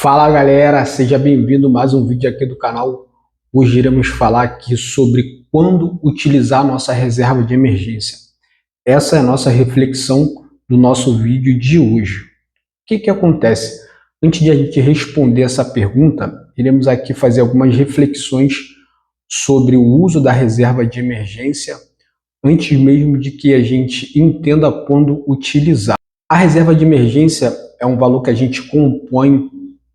Fala galera, seja bem-vindo a mais um vídeo aqui do canal. Hoje iremos falar aqui sobre quando utilizar nossa reserva de emergência. Essa é a nossa reflexão do nosso vídeo de hoje. O que acontece? Antes de a gente responder essa pergunta, iremos aqui fazer algumas reflexões sobre o uso da reserva de emergência antes mesmo de que a gente entenda quando utilizar. A reserva de emergência é um valor que a gente compõe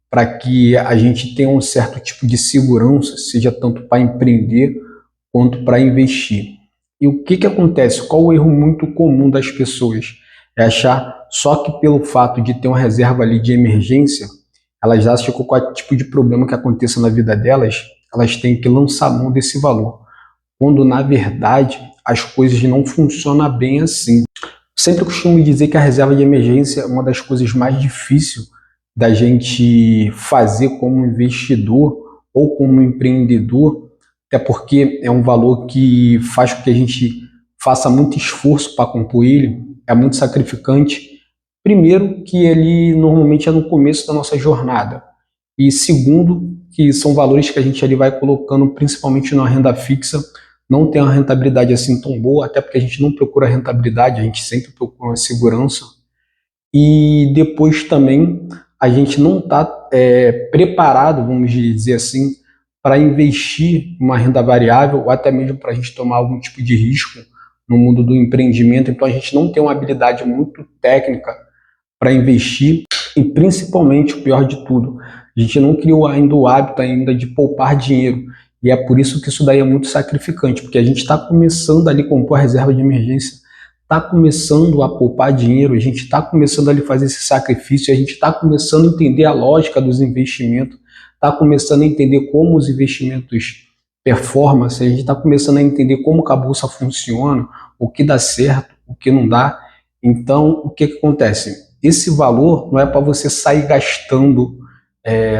para que a gente tenha um certo tipo de segurança, seja tanto para empreender quanto para investir. E o que acontece? Qual o erro muito comum das pessoas? É achar só que pelo fato de ter uma reserva ali de emergência, elas acham que qualquer tipo de problema que aconteça na vida delas, elas têm que lançar mão desse valor. Quando, na verdade, as coisas não funcionam bem assim. Sempre costumo dizer que a reserva de emergência é uma das coisas mais difíceis da gente fazer como investidor ou como empreendedor, até porque é um valor que faz com que a gente faça muito esforço para compor ele, é muito sacrificante. Primeiro, que ele normalmente é no começo da nossa jornada, e segundo, que são valores que a gente ali vai colocando principalmente na renda fixa, não tem uma rentabilidade assim tão boa, até porque a gente não procura rentabilidade, a gente sempre procura uma segurança. E depois também a gente não está preparado, vamos dizer assim, para investir em uma renda variável ou até mesmo para a gente tomar algum tipo de risco no mundo do empreendimento. Então a gente não tem uma habilidade muito técnica para investir e principalmente o pior de tudo, a gente não criou ainda o hábito ainda de poupar dinheiro. E é por isso que isso daí é muito sacrificante, porque a gente está começando ali a compor a reserva de emergência, está começando a poupar dinheiro, a gente está começando ali a fazer esse sacrifício, a gente está começando a entender a lógica dos investimentos, está começando a entender como os investimentos performam, a gente está começando a entender como a bolsa funciona, o que dá certo, o que não dá. Então, o que acontece? Esse valor não é para você sair gastando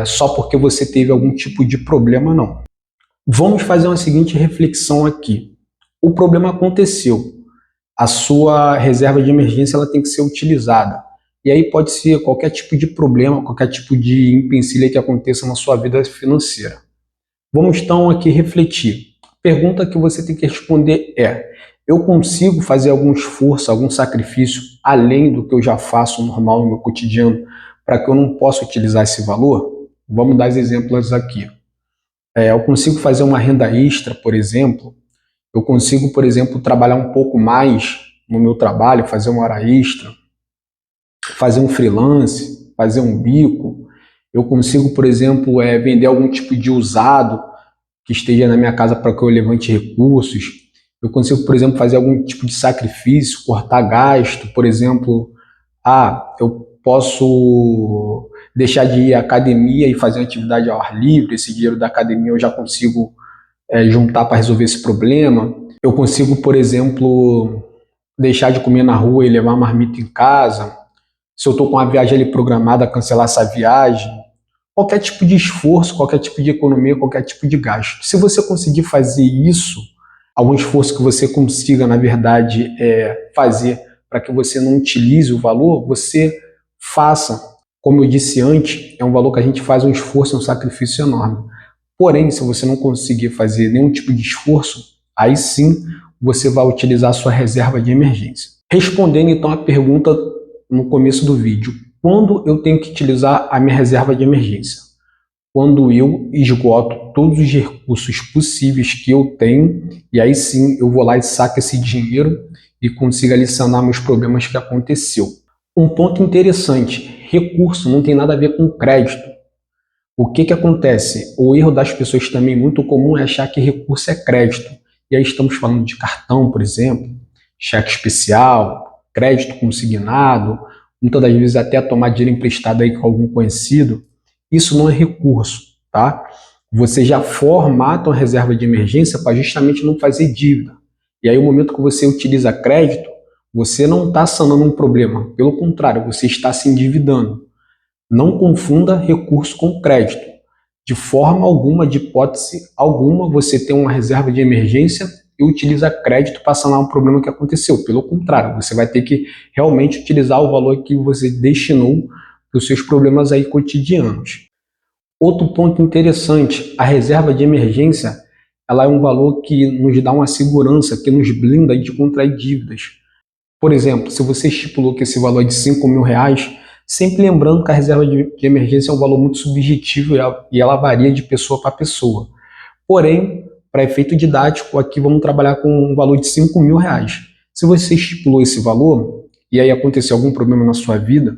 só porque você teve algum tipo de problema, não. Vamos fazer uma seguinte reflexão aqui. O problema aconteceu. A sua reserva de emergência ela tem que ser utilizada. E aí pode ser qualquer tipo de problema, qualquer tipo de empecilho que aconteça na sua vida financeira. Vamos então aqui refletir. A pergunta que você tem que responder é: eu consigo fazer algum esforço, algum sacrifício, além do que eu já faço normal no meu cotidiano, para que eu não possa utilizar esse valor? Vamos dar os exemplos aqui. Eu consigo fazer uma renda extra, por exemplo. Eu consigo, por exemplo, trabalhar um pouco mais no meu trabalho, fazer uma hora extra, fazer um freelance, fazer um bico. Eu consigo, por exemplo, vender algum tipo de usado que esteja na minha casa para que eu levante recursos. Eu consigo, por exemplo, fazer algum tipo de sacrifício, cortar gasto, por exemplo, eu posso deixar de ir à academia e fazer uma atividade ao ar livre, esse dinheiro da academia eu já consigo juntar para resolver esse problema. Eu consigo, por exemplo, deixar de comer na rua e levar uma marmita em casa. Se eu estou com uma viagem ali programada, cancelar essa viagem. Qualquer tipo de esforço, qualquer tipo de economia, qualquer tipo de gasto. Se você conseguir fazer isso, algum esforço que você consiga, na verdade, fazer para que você não utilize o valor, você faça. Como eu disse antes, é um valor que a gente faz um esforço, um sacrifício enorme. Porém, se você não conseguir fazer nenhum tipo de esforço, aí sim você vai utilizar a sua reserva de emergência. Respondendo então a pergunta no começo do vídeo, quando eu tenho que utilizar a minha reserva de emergência? Quando eu esgoto todos os recursos possíveis que eu tenho, e aí sim eu vou lá e saco esse dinheiro e consigo ali sanar meus problemas que aconteceu. Um ponto interessante, recurso não tem nada a ver com crédito. O que acontece? O erro das pessoas também muito comum é achar que recurso é crédito. E aí estamos falando de cartão, por exemplo, cheque especial, crédito consignado, muitas das vezes até tomar dinheiro emprestado aí com algum conhecido. Isso não é recurso, tá? Você já formata uma reserva de emergência para justamente não fazer dívida. E aí, no momento que você utiliza crédito, você não está sanando um problema. Pelo contrário, você está se endividando. Não confunda recurso com crédito. De forma alguma, de hipótese alguma, você tem uma reserva de emergência e utiliza crédito para sanar um problema que aconteceu. Pelo contrário, você vai ter que realmente utilizar o valor que você destinou para os seus problemas aí cotidianos. Outro ponto interessante, a reserva de emergência, ela é um valor que nos dá uma segurança, que nos blinda de contrair dívidas. Por exemplo, se você estipulou que esse valor é de R$ 5.000, sempre lembrando que a reserva de emergência é um valor muito subjetivo e ela varia de pessoa para pessoa. Porém, para efeito didático, aqui vamos trabalhar com um valor de R$ 5.000. Se você estipulou esse valor e aí aconteceu algum problema na sua vida,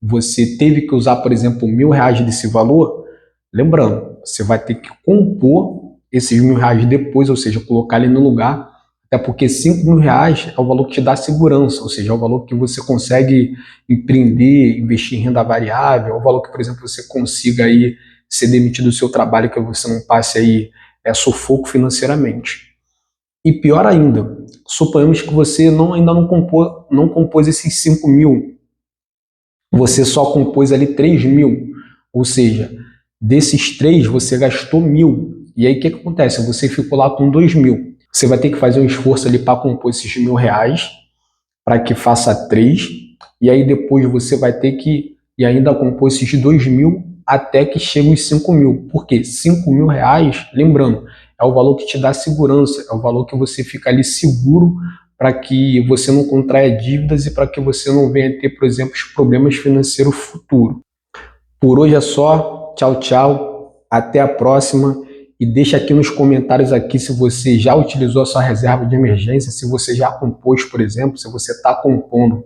você teve que usar, por exemplo, R$ 1.000 desse valor, lembrando, você vai ter que compor esses R$ 1.000 depois, ou seja, colocar ele no lugar, até porque R$ 5.000 é o valor que te dá segurança, ou seja, é o valor que você consegue empreender, investir em renda variável, é o valor que, por exemplo, você consiga aí ser demitido do seu trabalho, que você não passe aí sufoco financeiramente. E pior ainda, suponhamos que você ainda não compôs esses 5.000, você só compôs ali 3.000, ou seja, desses 3 você gastou 1.000. E aí o que acontece? Você ficou lá com 2.000. Você vai ter que fazer um esforço ali para compor esses R$ 1.000, para que faça 3, e aí depois você vai ter que e ainda compor esses 2.000 até que chegue os 5.000. Por quê? R$ 5.000, lembrando, é o valor que te dá segurança, é o valor que você fica ali seguro para que você não contraia dívidas e para que você não venha ter, por exemplo, problemas financeiros futuros. Por hoje é só, tchau, tchau, até a próxima e deixa aqui nos comentários aqui se você já utilizou a sua reserva de emergência, se você já compôs, por exemplo, se você está compondo